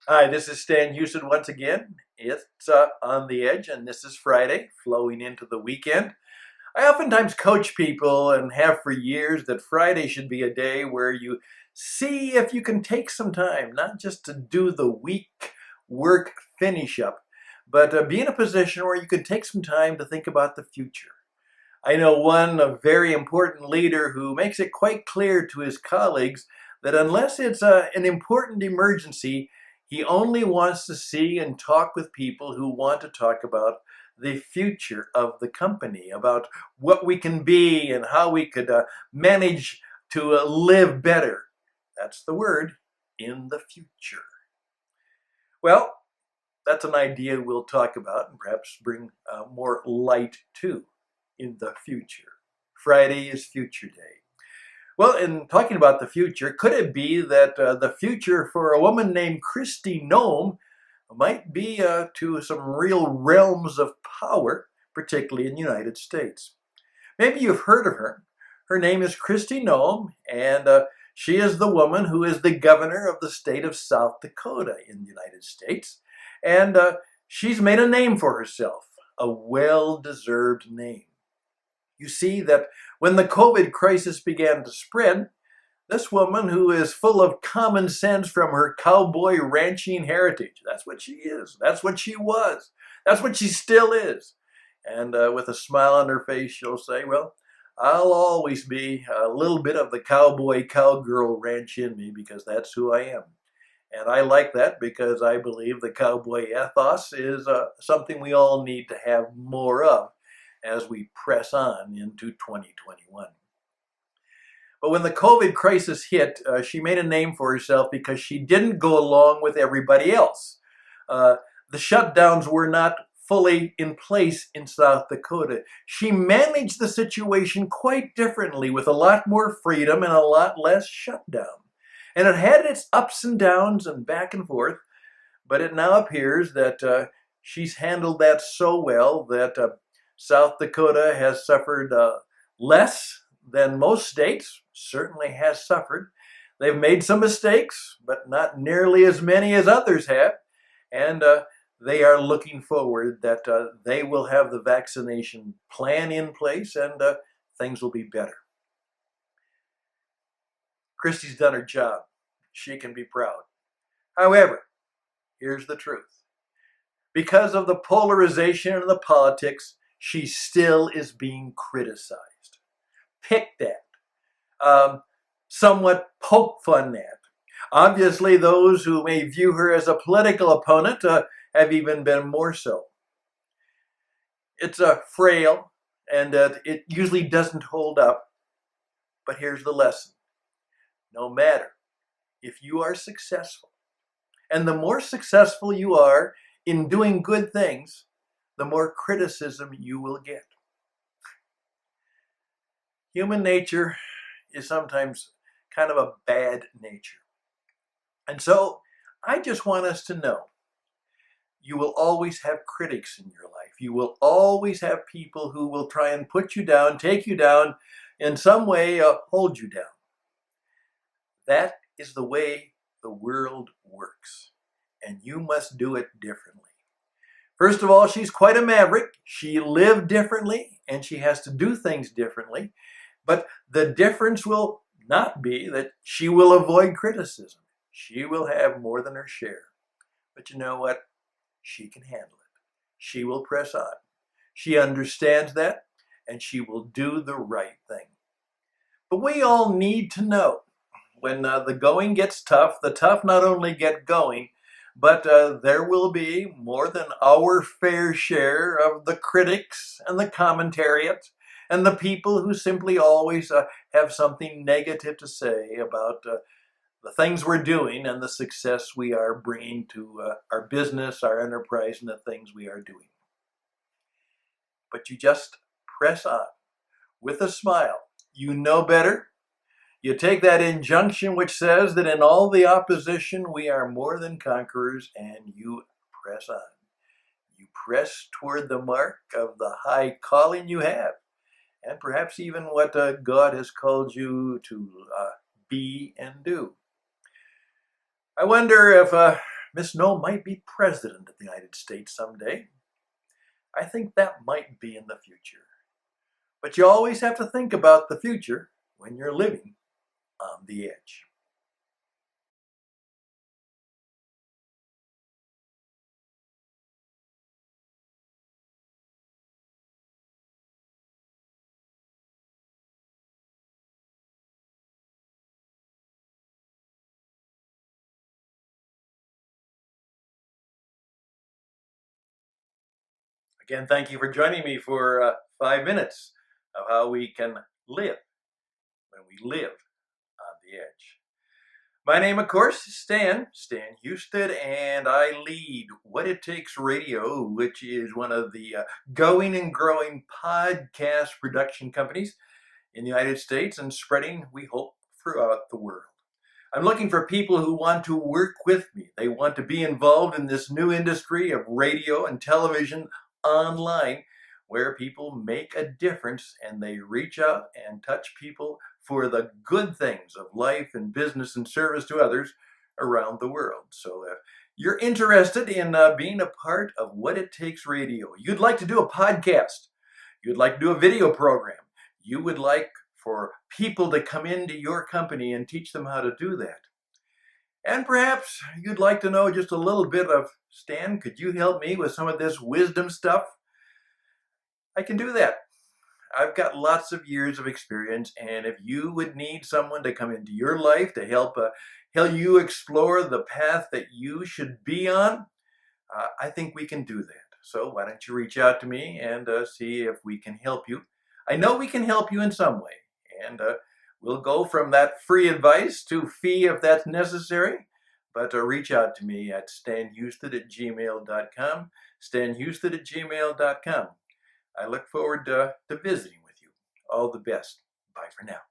Hi, this is Stan Houston once again. It's On the Edge, and this is Friday, flowing into the weekend. I oftentimes coach people and have for years that Friday should be a day where you see if you can take some time, not just to do the week work finish up, but be in a position where you can take some time to think about the future. I know one a very important leader who makes it quite clear to his colleagues that unless it's an important emergency, he only wants to see and talk with people who want to talk about the future of the company, about what we can be and how we could manage to live better. That's the word, in the future. Well, that's an idea we'll talk about and perhaps bring more light to in the future. Friday is Future Day. Well, in talking about the future, could it be that the future for a woman named Kristi Noem might be to some real realms of power, particularly in the United States? Maybe you've heard of her. Her name is Kristi Noem, and she is the woman who is the governor of the state of South Dakota in the United States. And she's made a name for herself, a well-deserved name. You see that when the COVID crisis began to spread, this woman who is full of common sense from her cowboy ranching heritage, that's what she is, that's what she was, that's what she still is. And with a smile on her face, she'll say, well, I'll always be a little bit of the cowboy cowgirl ranch in me because that's who I am. And I like that because I believe the cowboy ethos is something we all need to have more of as we press on into 2021. But when the COVID crisis hit, she made a name for herself because she didn't go along with everybody else. The shutdowns were not fully in place in South Dakota. She managed the situation quite differently with a lot more freedom and a lot less shutdown. And it had its ups and downs and back and forth, but it now appears that she's handled that so well that South Dakota has suffered less than most states, certainly has suffered. They've made some mistakes, but not nearly as many as others have. And they are looking forward that they will have the vaccination plan in place and things will be better. Kristi's done her job. She can be proud. However, here's the truth. Because of the polarization of the politics, she still is being criticized, picked at, somewhat poke fun at. Obviously, those who may view her as a political opponent have even been more so. It's frail, and it usually doesn't hold up. But here's the lesson. No matter if you are successful, and the more successful you are in doing good things, the more criticism you will get. Human nature is sometimes kind of a bad nature. And so I just want us to know you will always have critics in your life. You will always have people who will try and put you down, take you down, in some way hold you down. That is the way the world works, and you must do it differently. First of all, she's quite a maverick. She lived differently, and she has to do things differently. But the difference will not be that she will avoid criticism. She will have more than her share. But you know what? She can handle it. She will press on. She understands that, and she will do the right thing. But we all need to know when the going gets tough, the tough not only get going, but there will be more than our fair share of the critics and the commentariat and the people who simply always have something negative to say about the things we're doing and the success we are bringing to our business, our enterprise, and the things we are doing. But you just press on with a smile. You know better. You take that injunction which says that in all the opposition we are more than conquerors, and you press on. You press toward the mark of the high calling you have, and perhaps even what God has called you to be and do. I wonder if Miss Noem might be president of the United States someday. I think that might be in the future. But you always have to think about the future when you're living on the edge. Again, thank you for joining me for 5 minutes of how we can live when we live on the edge. My name, of course, is Stan Houston, and I lead What It Takes Radio, which is one of the going and growing podcast production companies in the United States and spreading, we hope, throughout the world. I'm looking for people who want to work with me. They want to be involved in this new industry of radio and television online, where people make a difference and they reach out and touch people for the good things of life and business and service to others around the world. So if you're interested in being a part of What It Takes Radio, you'd like to do a podcast, you'd like to do a video program, you would like for people to come into your company and teach them how to do that. And perhaps you'd like to know just a little bit of, Stan, could you help me with some of this wisdom stuff? I can do that. I've got lots of years of experience, and if you would need someone to come into your life to help you explore the path that you should be on, I think we can do that. So why don't you reach out to me and see if we can help you. I know we can help you in some way. And we'll go from that free advice to fee if that's necessary. But reach out to me at stanhouston@gmail.com, stanhouston@gmail.com. I look forward to visiting with you. All the best. Bye for now.